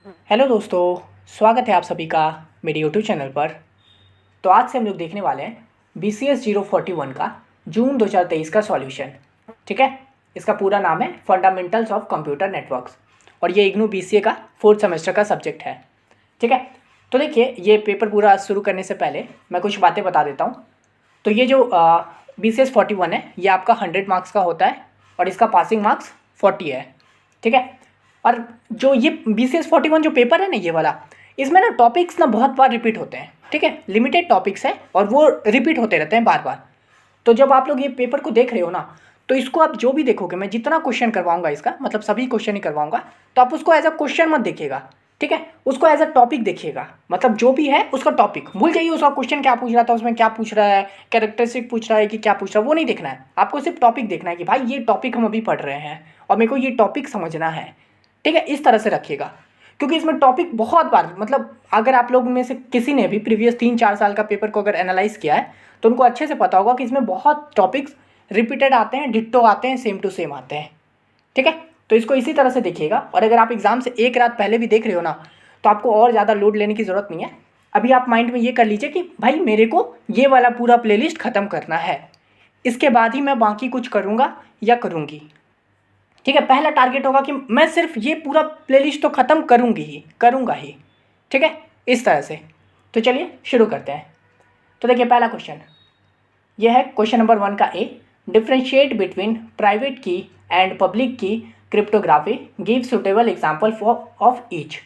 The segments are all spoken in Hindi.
हेलो दोस्तों, स्वागत है आप सभी का मेरे यूट्यूब चैनल पर। तो आज से हम लोग देखने वाले हैं BCS 041 का जून 2023 का सॉल्यूशन। ठीक है, इसका पूरा नाम है फंडामेंटल्स ऑफ कंप्यूटर नेटवर्क्स और ये इग्नू BCA का 4th सेमेस्टर का सब्जेक्ट है। ठीक है, तो देखिए ये पेपर पूरा शुरू करने से पहले मैं कुछ बातें बता देता हूँ। तो ये जो BCS 41 है ये आपका 100 मार्क्स का होता है और इसका पासिंग मार्क्स 40 है। ठीक है, और जो ये BCS 41 जो पेपर है ना ये वाला, इसमें ना टॉपिक्स ना बहुत बार रिपीट होते हैं। ठीक है, लिमिटेड टॉपिक्स है और वो रिपीट होते रहते हैं बार बार। तो जब आप लोग ये पेपर को देख रहे हो ना, तो इसको आप जो भी देखोगे, मैं जितना क्वेश्चन करवाऊंगा इसका मतलब सभी क्वेश्चन ही करवाऊंगा, तो आप उसको एज अ क्वेश्चन मत देखिएगा। ठीक है, उसको एज अ टॉपिक देखिएगा, मतलब जो भी है उसका टॉपिक भूल जाइए। उसका क्वेश्चन क्या पूछ रहा था, उसमें क्या पूछ रहा है, कैरेक्टरिस्टिक पूछ रहा है कि क्या पूछ रहा है, वो नहीं देखना है। आपको सिर्फ टॉपिक देखना है कि भाई ये टॉपिक हम अभी पढ़ रहे हैं और मेरे को ये टॉपिक समझना है। ठीक है, इस तरह से रखिएगा, क्योंकि इसमें टॉपिक बहुत बार, मतलब अगर आप लोग में से किसी ने भी प्रीवियस 3-4 साल का पेपर को अगर एनालाइज किया है तो उनको अच्छे से पता होगा कि इसमें बहुत टॉपिक्स रिपीटेड आते हैं, डिट्टो आते हैं, सेम टू सेम आते हैं। ठीक है, तो इसको इसी तरह से देखिएगा। और अगर आप एग्जाम से एक रात पहले भी देख रहे हो ना, तो आपको और ज़्यादा लोड लेने की ज़रूरत नहीं है। अभी आप माइंड में ये कर लीजिए कि भाई मेरे को ये वाला पूरा प्लेलिस्ट ख़त्म करना है, इसके बाद ही मैं बाकी कुछ करूँगा या करूँगी। ठीक है, पहला टारगेट होगा कि मैं सिर्फ ये पूरा प्लेलिस्ट तो ख़त्म करूँगा ही। ठीक है, इस तरह से। तो चलिए शुरू करते हैं। तो देखिए पहला क्वेश्चन ये है, क्वेश्चन नंबर 1 का ए, डिफ्रेंशिएट बिटवीन प्राइवेट की and public key cryptography, give suitable example for of each.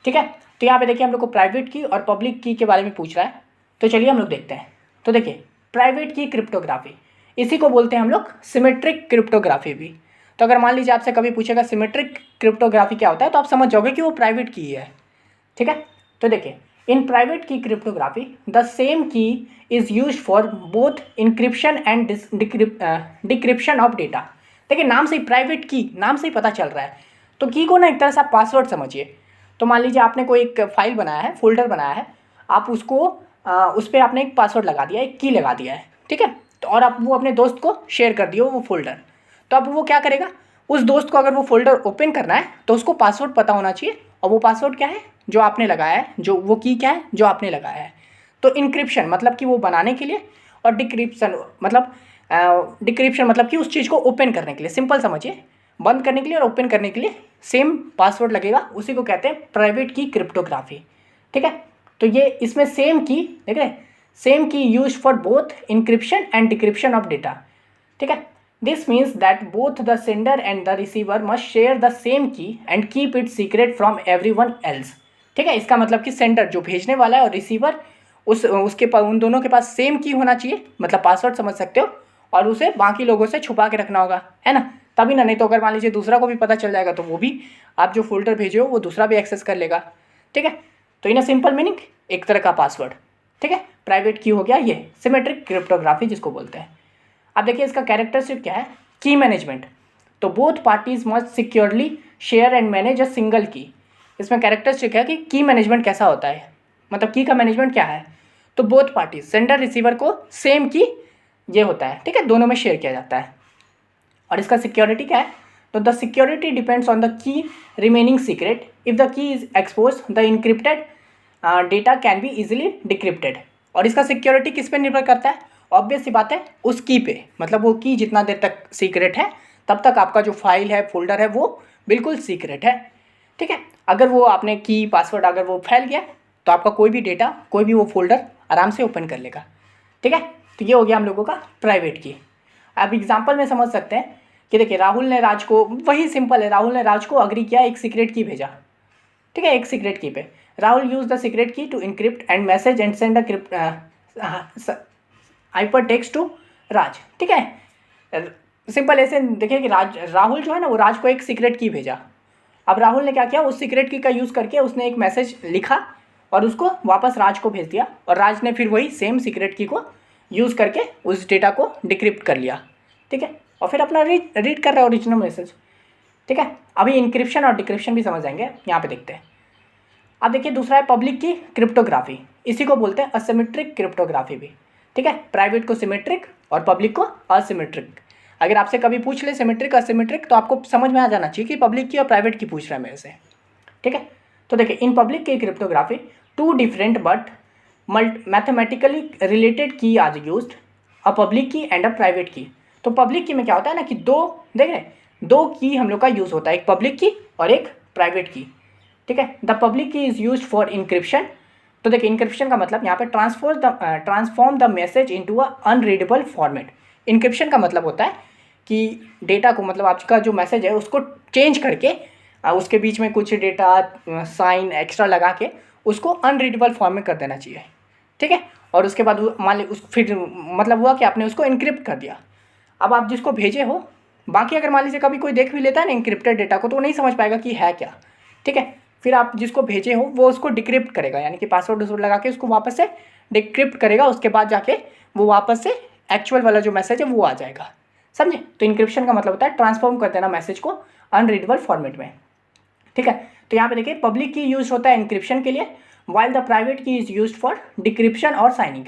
ठीक है, तो यहाँ पे देखिए हम लोग को प्राइवेट की और पब्लिक की के बारे में पूछ रहा है। तो चलिए हम लोग देखते हैं। तो देखिए प्राइवेट की क्रिप्टोग्राफी, इसी को बोलते हैं हम लोग सिमेट्रिक क्रिप्टोग्राफी भी। तो अगर मान लीजिए आपसे कभी पूछेगा सिमेट्रिक क्रिप्टोग्राफी क्या होता है, तो आप समझ जाओगे कि वो प्राइवेट की है। ठीक है, तो देखिए in private key cryptography the same key is use for both encryption and decryption of data. देखिए नाम से ही प्राइवेट की, नाम से ही पता चल रहा है। तो की को ना एक तरह से आप पासवर्ड समझिए। तो मान लीजिए आपने कोई एक फाइल बनाया है, फोल्डर बनाया है, आप उसको उस पर आपने एक पासवर्ड लगा दिया, एक की लगा दिया है। ठीक है, तो और आप वो अपने दोस्त को शेयर कर दियो वो फोल्डर। तो अब वो क्या करेगा, उस दोस्त को अगर वो फोल्डर ओपन करना है तो उसको पासवर्ड पता होना चाहिए। और वो पासवर्ड क्या है, जो आपने लगाया है, जो वो की क्या है, जो आपने लगाया है। तो इनक्रिप्शन मतलब कि वो बनाने के लिए, और डिक्रिप्शन मतलब कि उस चीज़ को ओपन करने के लिए, सिंपल समझिए, बंद करने के लिए और ओपन करने के लिए सेम पासवर्ड लगेगा, उसी को कहते हैं प्राइवेट की क्रिप्टोग्राफी। ठीक है, तो ये इसमें सेम की, देख रहे, same key use for both encryption and decryption of data. ठीक है, this means that both the sender and the receiver must share the same key and keep it secret from everyone else. ठीक है, इसका मतलब कि सेंडर जो भेजने वाला है और रिसीवर उसके पास, उन दोनों के पास सेम की होना चाहिए, मतलब पासवर्ड समझ सकते हो, और उसे बाकी लोगों से छुपा के रखना होगा, है ना, तभी ना। नहीं तो अगर मान लीजिए दूसरा को भी पता चल जाएगा तो वो भी, आप जो फोल्डर भेजे हो वो दूसरा भी एक्सेस कर लेगा। ठीक है, तो इन सिंपल मीनिंग एक तरह का पासवर्ड। ठीक है, प्राइवेट की हो गया ये सिमेट्रिक क्रिप्टोग्राफी जिसको बोलते हैं। अब देखिए इसका कैरेक्टरिस्टिक क्या है, की मैनेजमेंट। तो both parties must securely share and manage a single की। इसमें कैरेक्टरिस्टिक है कि की मैनेजमेंट कैसा होता है, मतलब की का मैनेजमेंट क्या है। तो बोथ पार्टीज, सेंडर रिसीवर को सेम की ये होता है। ठीक है, दोनों में शेयर किया जाता है। और इसका सिक्योरिटी क्या है, तो the security depends on the key remaining secret. If the key is expose the encrypted data can be easily decrypted. और इसका सिक्योरिटी किस पे निर्भर करता है, ऑब्वियस सी बात है उस की पे, मतलब वो की जितना देर तक सीक्रेट है तब तक आपका जो फाइल है, फोल्डर है, वो बिल्कुल सीक्रेट है। ठीक है, अगर वो आपने की पासवर्ड अगर वो फैल गया तो आपका कोई भी डेटा, कोई भी वो फोल्डर आराम से ओपन कर लेगा। ठीक है, तो ये हो गया हम लोगों का प्राइवेट की। अब एग्जाम्पल में समझ सकते हैं कि देखिए राहुल ने राज को, वही सिंपल है, राहुल ने राज को अग्री किया, एक सीक्रेट की भेजा। ठीक है, एक सीक्रेट की पे Rahul use the secret key to encrypt and message and send the hyper text to Raj. ठीक है, सिंपल ऐसे देखिए कि राहुल जो है ना वो राज को एक सीक्रेट की भेजा। अब राहुल ने क्या किया, उस सीक्रेट की का यूज़ करके उसने एक मैसेज लिखा और उसको वापस राज को भेज दिया, और राज ने फिर वही सेम सीक्रेट की को यूज़ करके उस डेटा को डिक्रिप्ट कर लिया। ठीक है, और फिर अपना रीड कर रहा है ओरिजिनल मैसेज। ठीक है, अभी इंक्रिप्शन और डिक्रिप्शन भी समझ जाएंगे, यहाँ पे देखते हैं। अब देखिए दूसरा है पब्लिक की क्रिप्टोग्राफी, इसी को बोलते हैं असिमेट्रिक क्रिप्टोग्राफी भी। ठीक है, प्राइवेट को सिमेट्रिक और पब्लिक को असिमेट्रिक। अगर आपसे कभी पूछ ले सिमेट्रिक असिमेट्रिक तो आपको समझ में आ जाना चाहिए कि पब्लिक की और प्राइवेट की पूछ रहा है मेरे से। ठीक है, तो देखिए in public key cryptography two different but mathematically related key are used, a public key and a private key. तो पब्लिक की में क्या होता है ना कि दो, देख रहे हैं, दो की हम लोग का यूज़ होता है, एक पब्लिक की और एक प्राइवेट की, ठीक है। The public key is use for encryption. तो देखिए इंक्रिप्शन का मतलब यहाँ पे transform the message into a unreadable format. Encryption का मतलब होता है कि डेटा को, मतलब आपका जो मैसेज है उसको चेंज करके उसके बीच में कुछ डेटा साइन एक्स्ट्रा लगा के उसको अनरीडेबल फॉर्म में कर देना चाहिए, ठीक है। और उसके बाद मान ली उस फिर मतलब हुआ कि आपने उसको इनक्रिप्ट कर दिया। अब आप जिसको भेजे हो, बाकी अगर मान लीजिए कभी कोई देख भी लेता है ना इनक्रिप्टेड डेटा को, तो वो नहीं समझ पाएगा कि है क्या, ठीक है। फिर आप जिसको भेजे हो वो उसको डिक्रिप्ट करेगा, यानी कि पासवर्ड लगा के उसको वापस से डिक्रिप्ट करेगा, उसके बाद जाके वो वापस से एक्चुअल वाला जो मैसेज है वो आ जाएगा, समझे। तो इंक्रिप्शन का मतलब होता है ट्रांसफॉर्म कर देना मैसेज को अनरीडेबल फॉर्मेट में, ठीक है। तो यहाँ पे देखिए पब्लिक की यूज होता है इंक्रिप्शन के लिए, वाइल द प्राइवेट की इज यूज फॉर डिक्रिप्शन और साइनिंग,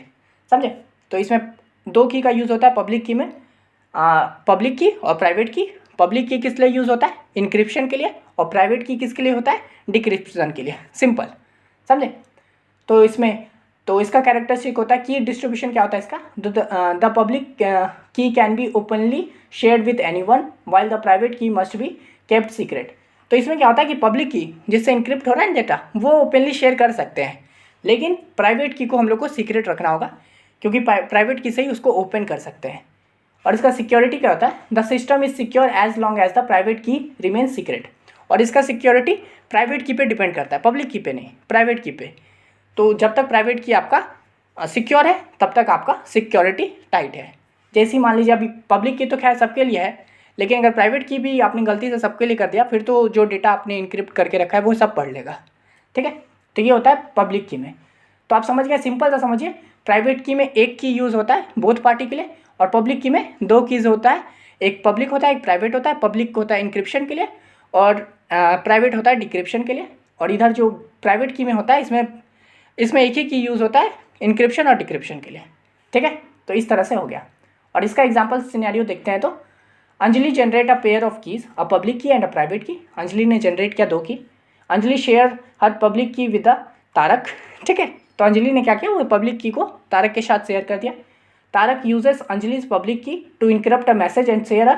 समझे। तो इसमें दो की का यूज़ होता है पब्लिक की में, पब्लिक की और प्राइवेट की। पब्लिक की किस लिए यूज़ होता है, इंक्रिप्शन के लिए, और प्राइवेट की किसके लिए होता है, डिक्रिप्शन के लिए, सिंपल, समझे। तो इसमें तो इसका कैरेक्टरिस्टिक होता है की डिस्ट्रीब्यूशन क्या होता है इसका, द पब्लिक की can be openly shared with anyone while the private की मस्ट बी केप्ट सीक्रेट। तो इसमें क्या होता है कि पब्लिक की जिससे इंक्रिप्ट हो रहा है डेटा वो ओपनली शेयर कर सकते हैं, लेकिन प्राइवेट की को हम लोग को सीक्रेट रखना होगा, क्योंकि प्राइवेट की से ही उसको ओपन कर सकते हैं। और इसका सिक्योरिटी क्या होता है, the system is secure as long as the private key remain secret. और इसका सिक्योरिटी प्राइवेट की पे डिपेंड करता है, पब्लिक की पे नहीं, प्राइवेट की पे। तो जब तक प्राइवेट की आपका सिक्योर है तब तक आपका सिक्योरिटी टाइट है। जैसे ही मान लीजिए अभी पब्लिक की तो खैर सबके लिए है, लेकिन अगर प्राइवेट की भी आपने गलती से सबके लिए कर दिया, फिर तो जो डेटा आपने इनक्रिप्ट करके रखा है वो सब पढ़ लेगा, ठीक है। तो ये होता है पब्लिक की में। तो आप समझ गए, सिंपल सा समझिए, प्राइवेट की में एक की यूज़ होता है बोथ पार्टी के लिए, और पब्लिक की में दो कीज़ होता है, एक पब्लिक होता है एक प्राइवेट होता है। पब्लिक होता है इंक्रिप्शन के लिए और प्राइवेट होता है डिक्रिप्शन के लिए। और इधर जो प्राइवेट की में होता है इसमें एक ही की यूज़ होता है इंक्रिप्शन और डिक्रिप्शन के लिए, ठीक है। तो इस तरह से हो गया। और इसका एग्जाम्पल सिनेरियो देखते हैं। तो Anjali generate a pair of keys, a public key and a private की। अंजलि ने जनरेट किया दो की। अंजलि शेयर हर पब्लिक की विद तारक, ठीक है। तो अंजलि ने क्या किया, वो पब्लिक की को तारक के साथ शेयर कर दिया। Tarak uses Anjali's public key to encrypt a message and share a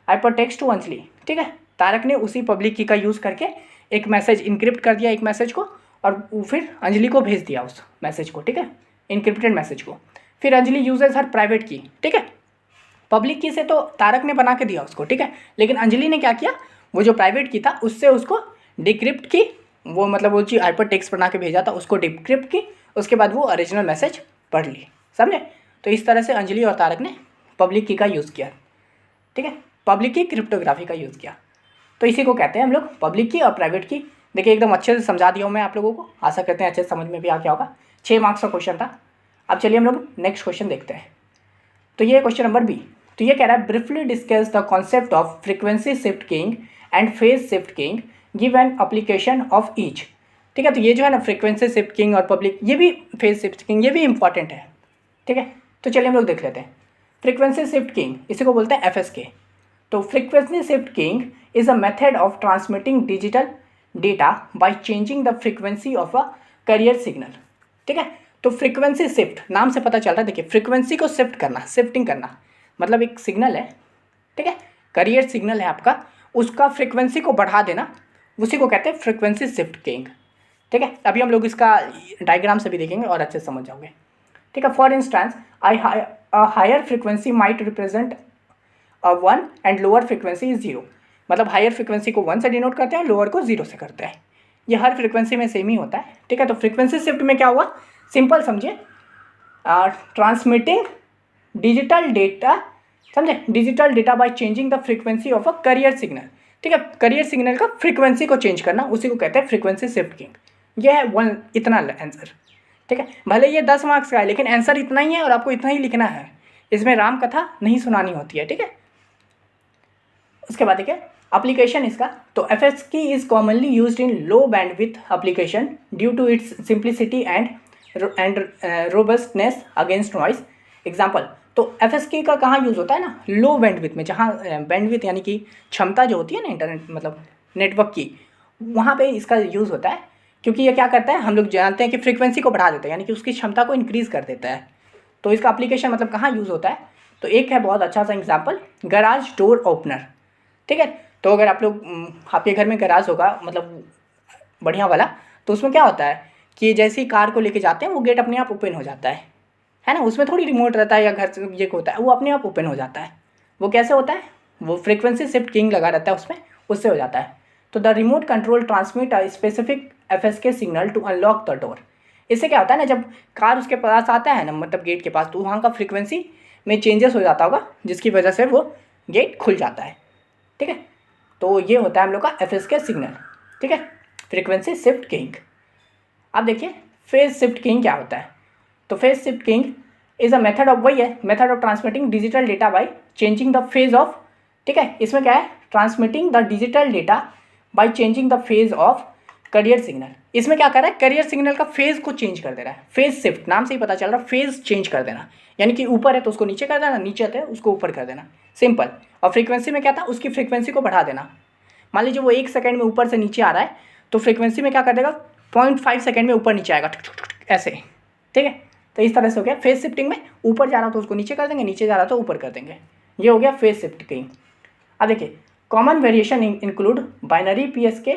hypertext to Anjali, ठीक है। तारक ने उसी पब्लिक की का यूज़ करके एक मैसेज इनक्रिप्ट कर दिया, एक मैसेज को, और फिर अंजलि को भेज दिया उस मैसेज को, ठीक है, इनक्रिप्टेड मैसेज को। फिर अंजलि यूजेस हर प्राइवेट की, ठीक है। पब्लिक की से तो तारक ने बना के दिया उसको, ठीक है, लेकिन अंजलि ने क्या किया, वो जो प्राइवेट की था उससे उसको डिक्रिप्ट की, वो मतलब वो चीज़ हाइपर टेक्स्ट बना के भेजा था उसको डिक्रिप्ट की, उसके बाद वो ओरिजिनल मैसेज पढ़ ली, समझे। तो इस तरह से अंजलि और तारक ने पब्लिक की का यूज़ किया, ठीक है, पब्लिक की क्रिप्टोग्राफी का यूज़ किया। तो इसी को कहते हैं हम लोग पब्लिक की और प्राइवेट की। देखिए एकदम अच्छे से समझा दिया हूँ मैं आप लोगों को, आशा करते हैं अच्छे से समझ में भी आ गया होगा। 6 मार्क्स का क्वेश्चन था। अब चलिए हम लोग नेक्स्ट क्वेश्चन देखते हैं। तो ये क्वेश्चन नंबर बी। तो ये कह रहा है briefly discuss the concept of frequency shift keying and phase shift keying, give an application of each, ठीक है। तो ये जो है ना फ्रीक्वेंसी शिफ्ट कीइंग और पब्लिक, ये भी फेज शिफ्ट कीइंग, ये भी इंपॉर्टेंट है, ठीक है। तो चलिए हम लोग देख लेते हैं। फ्रीक्वेंसी शिफ्ट कीइंग, इसी को बोलते हैं FSK। तो frequency shift keying is a method of transmitting digital data by changing the frequency of a carrier signal, ठीक है। तो फ्रीक्वेंसी शिफ्ट नाम से पता चल रहा है, देखिए फ्रीक्वेंसी को शिफ्ट करना, शिफ्टिंग करना, मतलब एक सिग्नल है, ठीक है, कैरियर सिग्नल है आपका, उसका फ्रीक्वेंसी को बढ़ा देना, उसी को कहते हैं फ्रीक्वेंसी शिफ्ट कीइंग, ठीक है। अभी हम लोग इसका डायग्राम से भी देखेंगे और अच्छे से समझ जाओगे, ठीक है। For instance higher frequency might represent 1 and lower frequency is 0, मतलब हायर फ्रीक्वेंसी को 1 से डिनोट करते हैं, लोअर को 0 से करते हैं। ये हर फ्रीक्वेंसी में सेम ही होता है, ठीक है। तो फ्रीक्वेंसी शिफ्ट में क्या हुआ, सिंपल समझिए, ट्रांसमिटिंग डिजिटल डेटा, समझे, digital data by changing the frequency of a carrier signal, ठीक है। कैरियर सिग्नल का फ्रीक्वेंसी को चेंज करना, उसी को कहते हैं फ्रीक्वेंसी शिफ्ट कीइंग। ये है वन, इतना आंसर, ठीक है। भले ये 10 मार्क्स का है लेकिन आंसर इतना ही है और आपको इतना ही लिखना है, इसमें राम कथा नहीं सुनानी होती है, ठीक है। उसके बाद देखिए एप्लीकेशन इसका, तो FSK is commonly used in low bandwidth application due to its simplicity and robustness against noise. Example, तो FSK का कहाँ यूज़ होता है ना, लो बैंडविड्थ में, जहाँ बैंडविड्थ यानी कि क्षमता जो होती है ना इंटरनेट मतलब नेटवर्क की, वहाँ पे इसका यूज़ होता है। क्योंकि ये क्या करता है, हम लोग जानते हैं कि फ्रीक्वेंसी को बढ़ा देता है, यानी कि उसकी क्षमता को इंक्रीज़ कर देता है। तो इसका एप्लीकेशन मतलब कहाँ यूज़ होता है, तो एक है बहुत अच्छा सा एग्जाम्पल, गराज डोर ओपनर। ठीक है, तो अगर आप लोग आपके घर में गराज होगा मतलब बढ़िया वाला, तो उसमें क्या होता है कि जैसे ही कार को लेके जाते हैं वो गेट अपने आप ओपन हो जाता है ना। उसमें थोड़ी रिमोट रहता है या घर से ये होता है, वो अपने आप ओपन हो जाता है। वो कैसे होता है, वो फ्रीक्वेंसी शिफ्ट कीइंग लगा रहता है उसमें, उससे हो जाता है। तो the remote control transmit a specific FSK signal to unlock the door. इससे क्या होता है ना, जब कार उसके पास आता है ना, मतलब गेट के पास, तो वहाँ का फ्रीक्वेंसी में चेंजेस हो जाता होगा, जिसकी वजह से वो गेट खुल जाता है। ठीक है, तो ये होता है हम लोग का FSK सिग्नल। ठीक है, फ्रीक्वेंसी शिफ्ट कीइंग। अब देखिए फेज शिफ्ट कीइंग क्या होता है। तो phase shift keying is a method of, वही है method of transmitting digital data by changing the phase of. ठीक है, इसमें क्या है, transmitting the digital data by changing the phase of career signal. इसमें क्या कर रहा है, करियर सिग्नल का फेज को चेंज कर दे रहा है। फेज शिफ्ट नाम से ही पता चल रहा है, फेज चेंज कर देना, यानी कि ऊपर है तो उसको नीचे कर देना, नीचे है उसको ऊपर कर देना, सिंपल। और फ्रीक्वेंसी में क्या था, उसकी फ्रीक्वेंसी को बढ़ा देना। मान लीजिए वो 1 सेकंड में ऊपर से नीचे आ रहा है, तो फ्रीक्वेंसी में क्या कर देगा, 0.5 सेकंड में ऊपर नीचे आएगा, ऐसे। ठीक है, तो इस तरह से हो गया फेज शिफ्टिंग में, ऊपर जा रहा तो उसको नीचे कर देंगे, नीचे जा रहा तो ऊपर कर देंगे, ये हो गया फेज शिफ्टिंग। अब देखिए common variation include binary PSK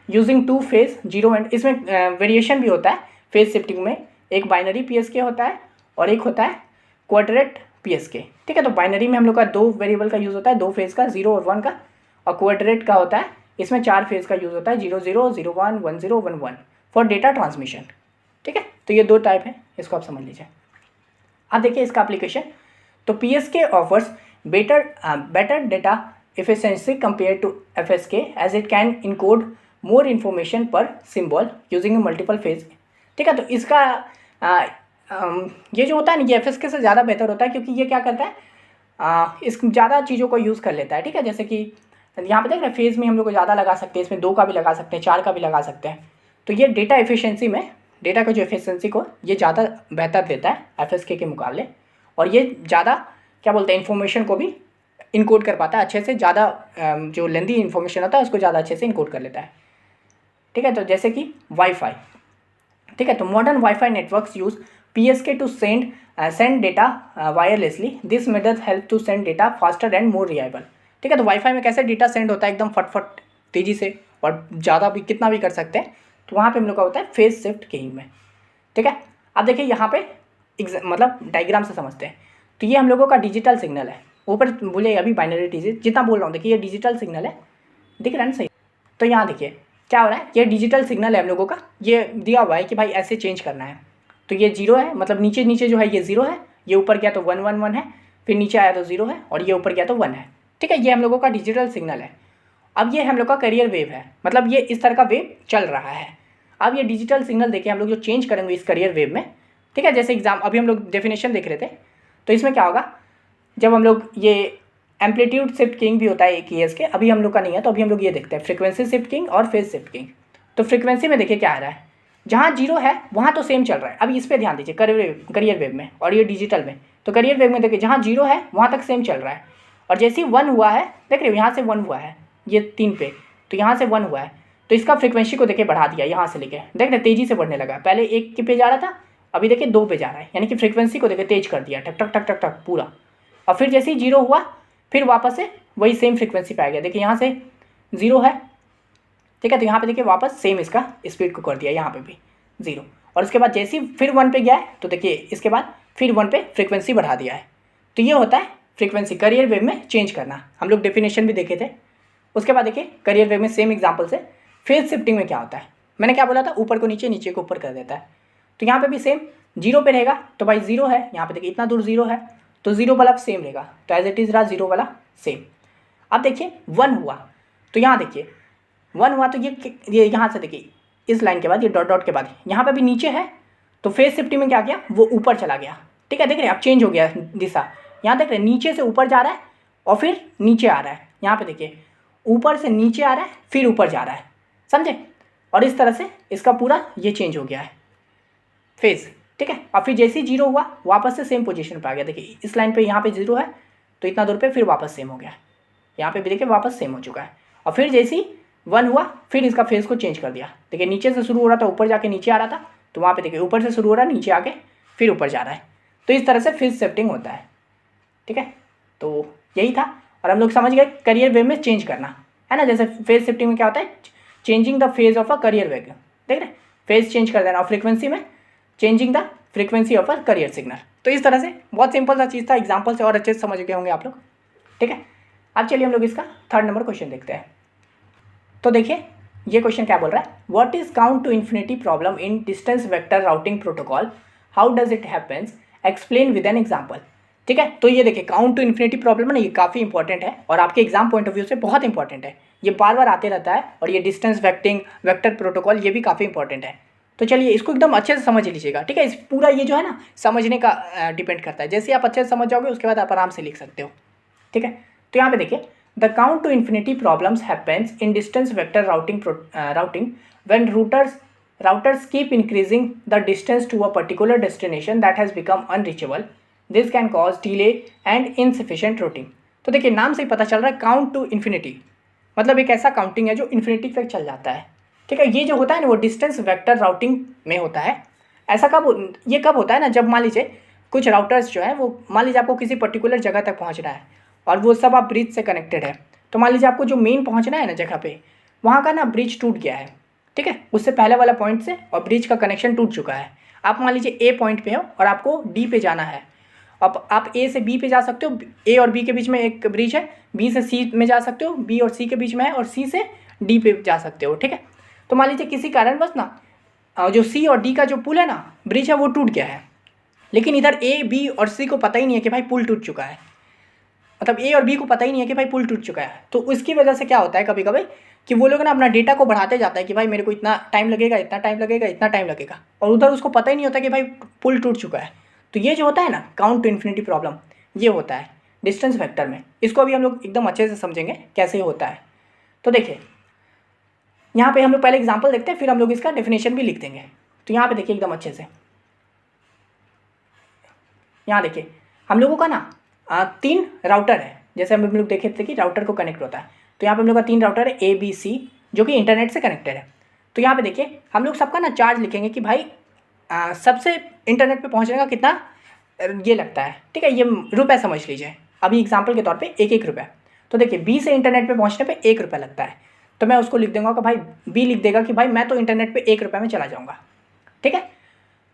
using 2 phase 0 and, इसमें वेरिएशन भी होता है फेज शिफ्टिंग में। एक बाइनरी PSK होता है और एक होता है क्वाड्रेट PSK। ठीक है, तो बाइनरी में हम लोग का 2 वेरिएबल का यूज़ होता है, 2 फेज का, 0 और 1 का। और क्वाड्रेट का होता है, इसमें 4 फेज का यूज़ होता है, 0 0 0 1 1 0 1 1 फॉर डेटा ट्रांसमिशन। ठीक है, तो ये 2 टाइप है, इसको आप समझ लीजिए। अब देखिए इसका एप्लीकेशन, तो PSK offers better data efficiency compared to FSK as it can encode more information per symbol using multiple phase। ठीक है, तो इसका ये जो होता है ना, ये FSK से ज़्यादा बेहतर होता है, क्योंकि ये क्या करता है, इस ज़्यादा चीज़ों को यूज़ कर लेता है। ठीक है, जैसे कि यहाँ पे देख रहे हैं फेज़ में हम लोग को ज़्यादा लगा सकते हैं, इसमें 2 का भी लगा सकते हैं, 4 का भी लगा सकते हैं। तो ये डेटा एफिशिएंसी में, डेटा का जो एफिशिएंसी को ये ज़्यादा बेहतर देता है FSK के मुकाबले। और ये ज़्यादा क्या बोलते हैं, इन्फॉर्मेशन को भी इनकोड कर पाता है अच्छे से, ज़्यादा जो लेंदी इन्फॉर्मेशन होता है उसको ज़्यादा अच्छे से इनकोड कर लेता है। ठीक है, तो जैसे कि वाईफाई। ठीक है, तो modern wifi networks use PSK to send data wirelessly. This method help to send data faster and more reliable. ठीक है, तो वाईफाई में कैसे डेटा सेंड होता है एकदम फटफट तेज़ी से, और ज़्यादा भी कितना भी कर सकते हैं, तो वहाँ पे हम लोग का होता है फेज शिफ्ट कीइंग में। ठीक है, अब देखिए यहाँ पे मतलब डायग्राम से समझते हैं। तो ये हम लोगों का डिजिटल सिग्नल है, ऊपर बोले अभी बाइनरी डिजिट जितना बोल रहा हूँ, देखिए ये डिजिटल सिग्नल है, दिख रहा है ना सही। तो यहाँ देखिए क्या हो रहा है, ये डिजिटल सिग्नल है हम लोगों का, ये दिया हुआ है कि भाई ऐसे चेंज करना है। तो ये 0 है, मतलब नीचे नीचे जो है ये 0 है, ये ऊपर गया तो 1 1 1 है, फिर नीचे आया तो 0 है, और ये ऊपर गया तो 1 है। ठीक है, ये हम लोगों का डिजिटल सिग्नल है। अब ये हम लोग का करियर वेव है, मतलब ये इस तरह का वेव चल रहा है। अब ये डिजिटल सिग्नल देखिए हम लोग जो चेंज करेंगे इस करियर वेव में। ठीक है, जैसे एग्जाम अभी हम लोग डेफिनेशन देख रहे थे, तो इसमें क्या होगा, जब हम लोग ये एम्पलीट्यूड शिफ्ट कीइंग भी होता है एक ESK, अभी हम लोग का नहीं है, तो अभी हम लोग ये देखते हैं फ्रीक्वेंसी शिफ्ट कीइंग और फेज शिफ्ट कीइंग। तो फ्रीक्वेंसी में देखिए क्या आ रहा है, जहाँ 0 है वहाँ तो सेम चल रहा है। अभी इस पर ध्यान दीजिए, करियर वेव में और ये डिजिटल में। तो करियर वेव में देखिए जहाँ 0 है वहाँ तक सेम चल रहा है, और जैसे ही 1 हुआ है, देख रहे हो यहाँ से 1 हुआ है, ये 3 पे, तो यहाँ से 1 हुआ है, तो इसका फ्रीक्वेंसी को देखिए बढ़ा दिया यहाँ से लेके, देख रहे तेज़ी से बढ़ने लगा। पहले 1 पे जा रहा था, अभी देखिए 2 पे जा रहा है, यानी कि फ्रीक्वेंसी को देखिए तेज कर दिया, टक टक टक टक टक पूरा। और फिर जैसे ही 0 हुआ, फिर वापस से वही सेम फ्रीक्वेंसी पे आ गया। देखिए यहाँ से 0 है, ठीक है, तो यहाँ पे देखिए वापस सेम इसका स्पीड को कर दिया, यहाँ पे भी 0। और उसके बाद जैसे ही फिर 1 पे गया है, तो देखिए इसके बाद फिर 1 पे फ्रीक्वेंसी बढ़ा दिया है। तो ये होता है फ्रीक्वेंसी करियर वेव में चेंज करना, हम लोग डेफिनेशन भी देखे थे। उसके बाद देखिए करियर वेव में सेम एग्जाम्पल से फेज शिफ्टिंग में क्या होता है, मैंने क्या बोला था, ऊपर को नीचे, नीचे को ऊपर कर देता है। तो यहाँ पे भी सेम 0 पे रहेगा, तो भाई 0 है, यहाँ पे देखिए इतना दूर 0 है, तो 0 वाला सेम रहेगा, तो एज इट इज़ रहा 0 वाला सेम। अब देखिए 1 हुआ, तो यहाँ देखिए 1 हुआ, तो ये यहाँ से देखिए इस लाइन के बाद ये डॉट डॉट के बाद यहाँ पे भी नीचे है, तो फेज शिफ्टिंग में क्या किया, वो ऊपर चला गया। ठीक है, देख रहे हैं अब चेंज हो गया दिशा, यहाँ देख रहे हैं नीचे से ऊपर जा रहा है और फिर नीचे आ रहा है। यहाँ पे देखिए ऊपर से नीचे आ रहा है, फिर ऊपर जा रहा है, समझे। और इस तरह से इसका पूरा ये चेंज हो गया है फेज। ठीक है, और फिर जैसे ही 0 हुआ वापस से सेम पोजीशन पे आ गया। देखिए इस लाइन पे यहाँ पे 0 है, तो इतना दूर पे फिर वापस सेम हो गया, यहाँ पे भी देखिए वापस सेम हो चुका है। और फिर जैसे ही 1 हुआ, फिर इसका फेज़ को चेंज कर दिया। देखिए नीचे से शुरू हो रहा था, ऊपर जाके नीचे आ रहा था, तो वहाँ पे देखिए ऊपर से शुरू हो रहा है, नीचे आके फिर ऊपर जा रहा है। तो इस तरह से फेज शिफ्टिंग होता है, ठीक है। तो यही था, और हम लोग समझ गए करियर वेव में चेंज करना, है ना। जैसे फेज शिफ्टिंग में क्या होता है, changing the phase of a career wave, देख रहे, फेज चेंज कर देना, और फ्रीक्वेंसी में changing the frequency of a career signal. तो इस तरह से बहुत सिंपल सा चीज़ था, एग्जाम्पल से और अच्छे से समझ गए होंगे आप लोग, ठीक है। अब चलिए हम लोग इसका 3rd नंबर क्वेश्चन देखते हैं। तो देखिए ये क्वेश्चन क्या बोल रहा है, what is count to infinity problem in distance vector routing protocol, how does it happens, explain with an example. ठीक है, तो ये देखिए काउंट टू इन्फिनिटी प्रॉब्लम है ना, ये काफ़ी इंपॉर्टेंट है और आपके एग्जाम पॉइंट ऑफ व्यू से बहुत इंपॉर्टेंट है, ये बार बार आते रहता है। और ये डिस्टेंस वेक्टर प्रोटोकॉल ये भी काफ़ी इंपॉर्टेंट है। तो चलिए इसको एकदम अच्छे से समझ लीजिएगा, ठीक है। इस पूरा ये जो है ना समझने का डिपेंड करता है, जैसे आप अच्छे से समझ जाओगे उसके बाद आप आराम से लिख सकते हो, ठीक है। तो यहाँ पे देखिए, the count to infinity problems happens in distance vector routing when routers keep increasing the distance to a particular destination that has become unreachable. This can cause delay and insufficient routing. तो देखिए नाम से ही पता चल रहा है काउंट टू इन्फिनिटी, मतलब एक ऐसा काउंटिंग है जो इन्फिनिटी तक चल जाता है, ठीक है। ये जो होता है ना वो डिस्टेंस वेक्टर राउटिंग में होता है। ऐसा कब होता है ना, जब मान लीजिए कुछ राउटर्स जो है वो, मान लीजिए आपको किसी पर्टिकुलर जगह तक पहुंचना है और वो सब आप ब्रिज से कनेक्टेड है। तो मान लीजिए आपको जो मेन पहुंचना है ना जगह पे, वहाँ का ना ब्रिज टूट गया है, ठीक है, उससे पहले वाला पॉइंट से, और ब्रिज का कनेक्शन टूट चुका है। आप मान लीजिए ए पॉइंट पे हो और आपको डी पे जाना है। अब आप ए से बी पे जा सकते हो, ए और बी के बीच में एक ब्रिज है, बी से सी में जा सकते हो, बी और सी के बीच में है, और सी से डी पे जा सकते हो, ठीक है। तो मान लीजिए किसी कारणवश ना जो सी और डी का जो पुल है ना, ब्रिज है, वो टूट गया है, लेकिन इधर ए बी और सी को पता ही नहीं है कि भाई पुल टूट चुका है, मतलब ए और बी को पता ही नहीं है कि भाई पुल टूट चुका है। तो उसकी वजह से क्या होता है कभी कभी कि वो लोग ना अपना डेटा को बढ़ाते जाता है कि भाई मेरे को इतना टाइम लगेगा, इतना टाइम लगेगा, इतना टाइम लगेगा, और उधर उसको पता ही नहीं होता कि भाई पुल टूट चुका है। तो ये जो होता है ना काउंट टू इन्फिनिटी प्रॉब्लम, ये होता है डिस्टेंस वेक्टर में। इसको अभी हम लोग एकदम अच्छे से समझेंगे कैसे होता है। तो देखिए यहाँ पे हम लोग पहले एग्जाम्पल देखते हैं, फिर हम लोग इसका डेफिनेशन भी लिख देंगे। तो यहाँ पे देखिए एकदम अच्छे से, यहाँ देखिए हम लोगों का ना 3 राउटर है, जैसे हम लोग देखे थे कि राउटर को कनेक्ट होता है। तो यहाँ पे हम लोग का 3 राउटर है, ए बी सी, जो कि इंटरनेट से कनेक्टेड है। तो यहाँ पे देखिए हम लोग सबका ना चार्ज लिखेंगे कि भाई सबसे इंटरनेट पे पहुँचने का कितना ये लगता है, ठीक है, ये रुपये समझ लीजिए अभी एग्जाम्पल के तौर पर 1 रुपये। तो देखिए बी से इंटरनेट पर पहुँचने पर 1 रुपये लगता है, तो मैं उसको लिख दूंगा कि भाई बी लिख देगा कि भाई मैं तो इंटरनेट पर 1 रुपये में चला जाऊँगा, ठीक है।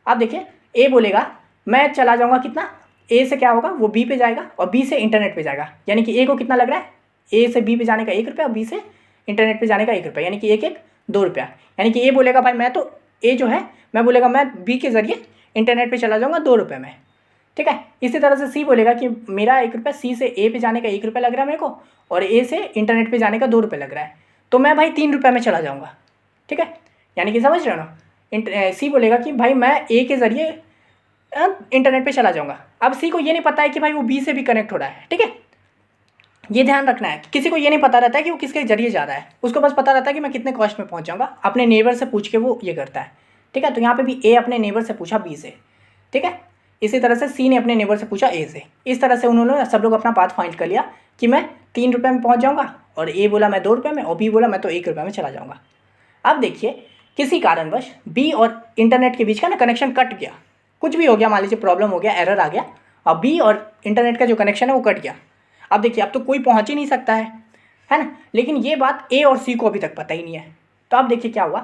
अब देखिए ए बोलेगा मैं चला जाऊँगा कितना, ए से क्या होगा वो बी पे जाएगा और बी से इंटरनेट पे जाएगा, यानी कि ए को कितना लग रहा है, ए से बी पे जाने का 1 रुपया और बी से इंटरनेट पे जाने का 1 रुपया, यानी कि 1 1 2 रुपया। यानी कि ए बोलेगा भाई मैं तो, ए जो है मैं बोलेगा मैं बी के ज़रिए इंटरनेट पे चला जाऊँगा 2 रुपये में, ठीक है। इसी तरह से सी बोलेगा कि मेरा 1 रुपया, सी से ए पे जाने का 1 रुपया लग रहा है मेरे को, और ए से इंटरनेट पर जाने का 2 रुपये लग रहा है, तो मैं भाई 3 रुपये में चला जाऊँगा, ठीक है। यानी कि समझ रहे हो ना, सी बोलेगा कि भाई मैं ए के ज़रिए इंटरनेट पे चला जाऊंगा। अब सी को ये नहीं पता है कि भाई वो बी से भी कनेक्ट हो रहा है, ठीक है। ये ध्यान रखना है, किसी को ये नहीं पता रहता है कि वो किसके जरिए जा रहा है, उसको बस पता रहता है कि मैं कितने कॉस्ट में पहुंच जाऊंगा, अपने नेबर से पूछ के वो ये करता है, ठीक है। तो यहाँ पे भी ए अपने नेबर से पूछा बी से, ठीक है। इसी तरह से सी ने अपने नेबर से पूछा ए से। इस तरह से उन्होंने सब लोग अपना पाथ फाइंड कर लिया कि मैं 3 रुपये में पहुँच जाऊँगा, और ए बोला मैं 2 रुपये में, और बी बोला मैं तो 1 रुपये में चला जाऊँगा। अब देखिए किसी कारणवश बी और इंटरनेट के बीच का ना कनेक्शन कट गया, कुछ भी हो गया, मान लीजिए प्रॉब्लम हो गया, एरर आ गया, अब बी और इंटरनेट का जो कनेक्शन है वो कट गया। अब देखिए अब तो कोई पहुंच ही नहीं सकता है ना, लेकिन ये बात ए और सी को अभी तक पता ही नहीं है। तो अब देखिए क्या हुआ,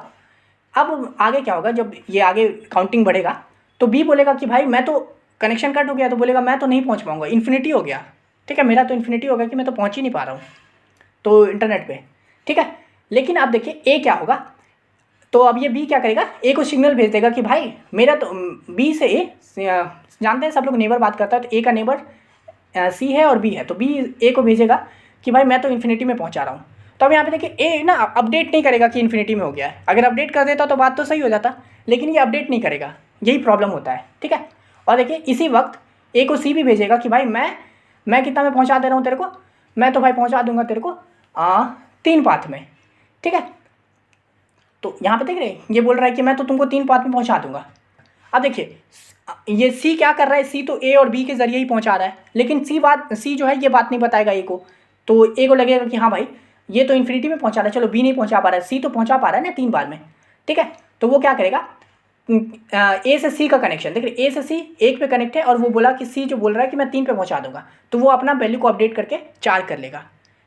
अब आगे क्या होगा, जब ये आगे काउंटिंग बढ़ेगा तो बी बोलेगा कि भाई मैं तो कनेक्शन कट हो गया, तो बोलेगा मैं तो नहीं पहुँच पाऊँगा, इन्फिनिटी हो गया, ठीक है, मेरा तो इन्फिनिटी हो गया कि मैं तो पहुँच ही नहीं पा रहा हूँ तो इंटरनेट पर, ठीक है। लेकिन अब देखिए ए क्या होगा, तो अब ये बी क्या करेगा, ए को सिग्नल भेज देगा कि भाई मेरा तो बी से ए, जानते हैं सब लोग नेबर बात करता है, तो ए का नेबर सी है और बी है, तो बी ए को भेजेगा कि भाई मैं तो इन्फिनिटी में पहुंचा रहा हूँ। तो अब यहाँ पे देखिए ए ना अपडेट नहीं करेगा कि इन्फिनिटी में हो गया है, अगर अपडेट कर देता तो बात तो सही हो जाता, लेकिन ये अपडेट नहीं करेगा, यही प्रॉब्लम होता है, ठीक है। और देखिए इसी वक्त ए को सी भी भेजेगा कि भाई मैं कितना में पहुँचा दे रहा हूँ तेरे को, मैं तो भाई पहुँचा दूंगा तेरे को 3 पाथ में, ठीक है। तो यहाँ पे देख रहे हैं ये बोल रहा है कि मैं तो तुमको 3 पाथ में पहुँचा दूंगा। अब देखिए ये सी क्या कर रहा है, सी तो ए और बी के जरिए ही पहुँचा रहा है, लेकिन सी जो है ये बात नहीं बताएगा ए को, तो ए को लगेगा कि हाँ भाई ये तो इन्फिनिटी में पहुंचा रहा है, चलो बी नहीं पहुंचा पा रहा है, सी तो पहुंचा पा रहा है ना 3 बार में, ठीक है। तो वो क्या करेगा, ए से सी का कनेक्शन देख रहे, ए से सी 1 पे कनेक्ट है और वो बोला कि सी जो बोल रहा है कि मैं 3 पे पहुंचा दूंगा, तो वो अपना वैल्यू को अपडेट करके 4 कर लेगा,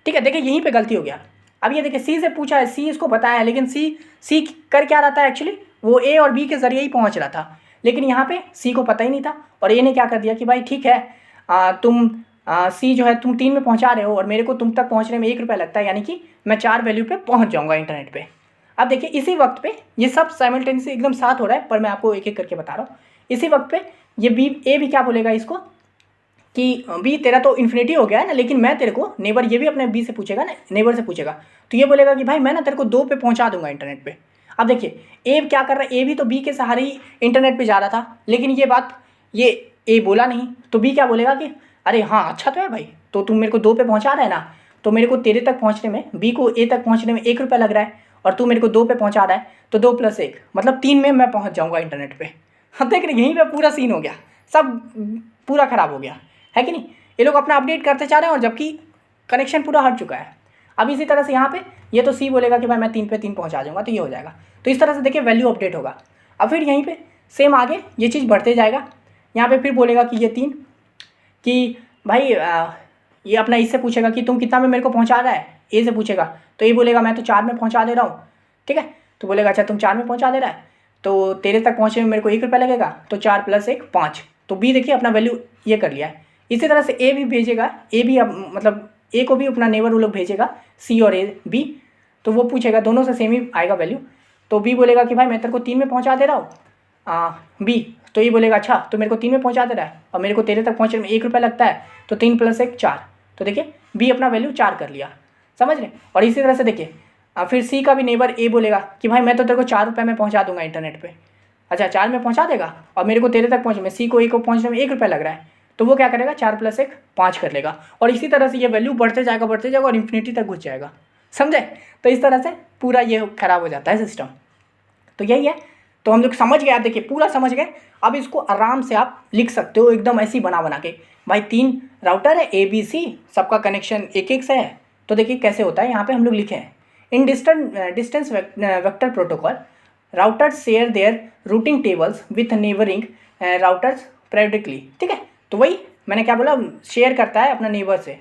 ठीक है। देखिए यहीं पे गलती हो गया। अब ये देखिए सी से पूछा है, सी इसको बताया है, लेकिन सी कर क्या रहा था एक्चुअली, वो ए और बी के जरिए ही पहुंच रहा था, लेकिन यहाँ पे सी को पता ही नहीं था और ए ने क्या कर दिया कि भाई ठीक है, तुम सी जो है तुम 3 में पहुँचा रहे हो और मेरे को तुम तक पहुँचने में 1 रुपया लगता है, यानी कि मैं 4 वैल्यू पे पहुँच जाऊँगा इंटरनेट पे। अब देखिए इसी वक्त पे ये सब साइमल्टेनियसली एकदम साथ हो रहा है, पर मैं आपको एक एक करके बता रहा हूँ। इसी वक्त पे ये बी ए भी क्या बोलेगा इसको कि बी तेरा तो इन्फिनिटी हो गया है ना, लेकिन मैं तेरे को नेबर, ये भी अपने बी से पूछेगा ना, नेबर से पूछेगा, तो ये बोलेगा कि भाई मैं ना तेरे को 2 पे पहुंचा दूंगा इंटरनेट पे। अब देखिए ए क्या कर रहा है, ए भी तो बी के सहारे ही इंटरनेट पे जा रहा था, लेकिन ये बात ये ए बोला नहीं, तो बी क्या बोलेगा कि अरे हाँ अच्छा तो है भाई, तो तुम मेरे को 2 पे पहुँचा रहा है ना, तो मेरे को तेरे तक पहुँचने में, बी को ए तक पहुँचने में 1 रुपया लग रहा है और तू मेरे को 2 पे पहुँचा रहा है, तो 2 + 1 मतलब 3 में मैं पहुँच जाऊँगा इंटरनेट पे। अब देख रहे यहीं पर पूरा सीन हो गया, सब पूरा ख़राब हो गया है कि नहीं। ये लोग अपना अपडेट करते जा रहे हैं और जबकि कनेक्शन पूरा हट चुका है। अब इसी तरह से यहाँ पे ये तो सी बोलेगा कि भाई मैं 3 पे 3 पहुँचा जाऊँगा, तो ये हो जाएगा। तो इस तरह से देखिए वैल्यू अपडेट होगा। अब फिर यहीं पे सेम आगे ये चीज़ बढ़ते जाएगा, यहाँ पे फिर बोलेगा कि ये 3 कि भाई ये अपना इससे पूछेगा कि तुम कितना में मेरे को पहुँचा रहा है, ए से पूछेगा, तो ये बोलेगा मैं तो 4 में पहुँचा दे रहा हूँ, ठीक है। तो बोलेगा अच्छा तुम 4 में पहुँचा दे रहा है, तो तेरे तक पहुँचने में मेरे को 1 रुपया लगेगा, तो 4 + 1 5। तो बी देखिए अपना वैल्यू ये कर लिया है। इसी तरह से ए भी भेजेगा, ए भी अब मतलब ए को भी अपना नेबर वो लोग भेजेगा, सी और ए बी, तो वो पूछेगा, दोनों से सेम ही आएगा वैल्यू। तो बी बोलेगा कि भाई मैं तेरे को 3 में पहुँचा दे रहा हूँ, बी, तो ये बोलेगा अच्छा तो मेरे को 3 में पहुँचा दे रहा है और मेरे को तेरे तक पहुँचने में 1 रुपया लगता है, तो 3 + 1 4। तो देखिए बी अपना वैल्यू 4 कर लिया, समझ रहे। और इसी तरह से देखिए फिर सी का भी नेबर ए बोलेगा कि भाई मैं तो तेरे को 4 रुपये में पहुँचा दूंगा इंटरनेट पर। अच्छा 4 में पहुँचा देगा और मेरे को तेरे तक पहुँचे में, सी को ए को पहुँचने में 1 रुपया लग रहा है, तो वो क्या करेगा 4 + 1 5 कर लेगा। और इसी तरह से ये वैल्यू बढ़ते जाएगा और इन्फिनिटी तक घुस जाएगा, समझे। तो इस तरह से पूरा ये खराब हो जाता है सिस्टम। तो यही है, तो हम लोग समझ गए, आप देखिए पूरा समझ गए। अब इसको आराम से आप लिख सकते हो एकदम ऐसी बना के, भाई 3 राउटर है ए बी सी, सबका कनेक्शन 1-1 से है। तो देखिए कैसे होता है, यहाँ पे हम लोग लिखे हैं in distance vector protocol routers share their routing tables with neighbouring routers periodically, ठीक है। तो वही मैंने क्या बोला, शेयर करता है अपना नेबर से।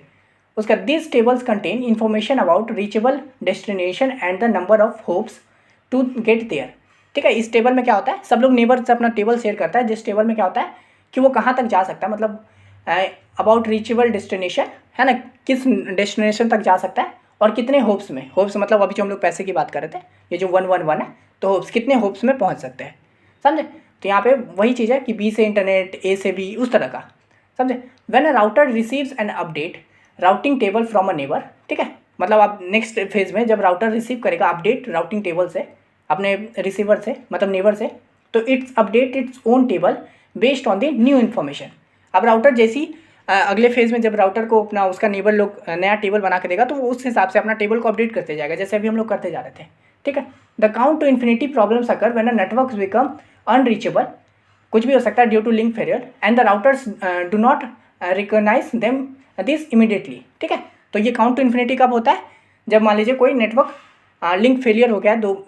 उसका this tables contain information about reachable destination and the number of hops to get there, ठीक है। इस टेबल में क्या होता है, सब लोग नेबर से अपना टेबल शेयर करता है, जिस टेबल में क्या होता है कि वो कहाँ तक जा सकता है, मतलब अबाउट रीचेबल डेस्टिनेशन है ना, किस डेस्टिनेशन तक जा सकता है और कितने होप्स में, होप्स मतलब अभी जो हम लोग पैसे की बात कर रहे थे, ये जो 111 है, तो होप्स कितने होप्स में पहुँच सकते हैं, समझे। तो यहाँ पे वही चीज़ है कि बी से इंटरनेट, ए से बी, उस तरह का, समझे। When a router receives an update routing table from a neighbour, ठीक है, मतलब आप नेक्स्ट फेज में जब राउटर रिसीव करेगा अपडेट राउटिंग टेबल से, अपने रिसीवर से मतलब नेबर से, तो it's update its own table based on the new information. अब राउटर जैसी अगले फेज़ में जब राउटर को अपना उसका नेबर लोग नया टेबल बना के देगा, तो वो उस हिसाब से अपना टेबल को अपडेट करते जाएगा, जैसे अभी हम लोग करते जा रहे थे, ठीक है। The count to infinity problems occur when a networks become unreachable, कुछ भी हो सकता है due to link failure and the routers do not recognise them this immediately, ठीक है। तो ये काउंट टू इन्फिनिटी कब होता है, जब मान लीजिए कोई नेटवर्क लिंक फेलियर हो गया है दो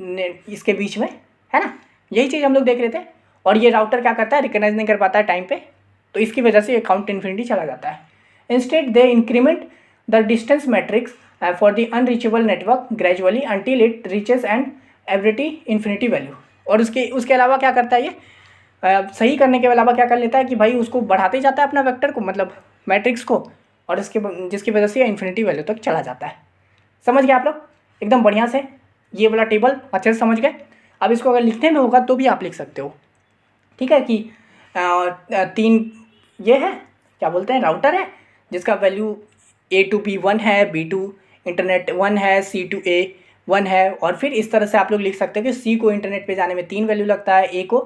इसके बीच में, है ना, यही चीज़ हम लोग देख रहे थे। और ये राउटर क्या करता है, रिकॉग्नाइज नहीं कर पाता है टाइम पे, तो इसकी वजह से ये काउंट टू इन्फिनिटी चला जाता है। Instead they increment the distance matrix for the unreachable network gradually until it reaches and एवरेटी इन्फिनिटी वैल्यू। और उसके अलावा क्या करता है ये, सही करने के अलावा क्या कर लेता है कि भाई उसको बढ़ाते जाता है अपना वेक्टर को, मतलब मैट्रिक्स को, और जिसकी वजह से ये इन्फिनिटी वैल्यू तक चला जाता है। समझ गए आप लोग एकदम बढ़िया से, ये वाला टेबल अच्छे से समझ गए। अब इसको अगर लिखने में होगा तो भी आप लिख सकते हो, ठीक है, कि 3 ये है, क्या बोलते हैं, राउटर है जिसका वैल्यू A to B 1 है, B to इंटरनेट 1 है, C to A 1 है। और फिर इस तरह से आप लोग लिख सकते हैं कि C को इंटरनेट पे जाने में 3 वैल्यू लगता है, A को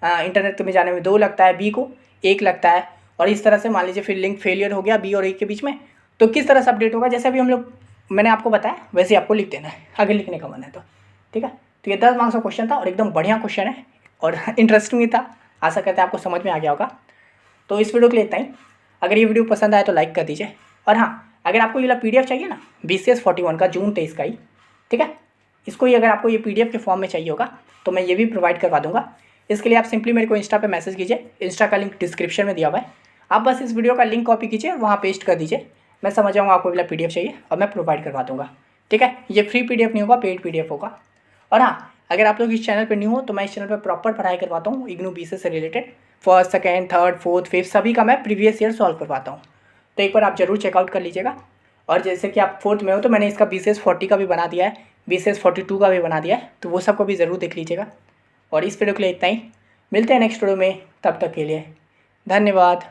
इंटरनेट में जाने में 2 लगता है, B को 1 लगता है। और इस तरह से मान लीजिए फिर लिंक फेलियर हो गया B और A के बीच में, तो किस तरह से अपडेट होगा, जैसे अभी हम लोग मैंने आपको बताया वैसे आपको लिख देना है, आगे लिखने का मन है तो, ठीक है। तो ये 10 मार्क्स का क्वेश्चन था और एकदम बढ़िया क्वेश्चन है और इंटरेस्टिंग भी था। आशा करते हैं आपको समझ में आ गया होगा। तो इस वीडियो के लिए इतना ही। अगर ये वीडियो पसंद आए तो लाइक कर दीजिए, और हाँ, अगर आपको ये वाला PDF चाहिए ना BCS 41 का जून 23 का ही, ठीक है, इसको ही अगर आपको ये PDF के फॉर्म में चाहिए होगा तो मैं ये भी प्रोवाइड करवा दूंगा। इसके लिए आप सिंपली मेरे को इंस्टा पे मैसेज कीजिए, इंस्टा का लिंक डिस्क्रिप्शन में दिया हुआ है। आप बस इस वीडियो का लिंक कॉपी कीजिए और वहाँ पेस्ट कर दीजिए, मैं समझ जाऊँगा आपको वाला PDF चाहिए और मैं प्रोवाइड करवा दूँगा, ठीक है। ये फ्री PDF नहीं होगा, पेड PDF होगा। और हाँ, अगर आप लोग इस चैनल पर न्यू हो तो मैं इस चैनल पर प्रॉपर पढ़ाई करवाता हूँ इग्नू BCS से related, first, second, third, fourth, fifth सभी का मैं प्रीवियस ईयर सॉल्व करवाता हूँ। तो एक बार आप जरूर चेकआउट कर लीजिएगा। और जैसे कि आप फोर्थ में हो तो मैंने इसका BCS 40 का भी बना दिया है, BCS 42 का भी बना दिया है, तो वो सबको भी ज़रूर देख लीजिएगा। और इस वीडियो के लिए इतना ही, मिलते हैं नेक्स्ट वीडियो में, तब तक के लिए धन्यवाद।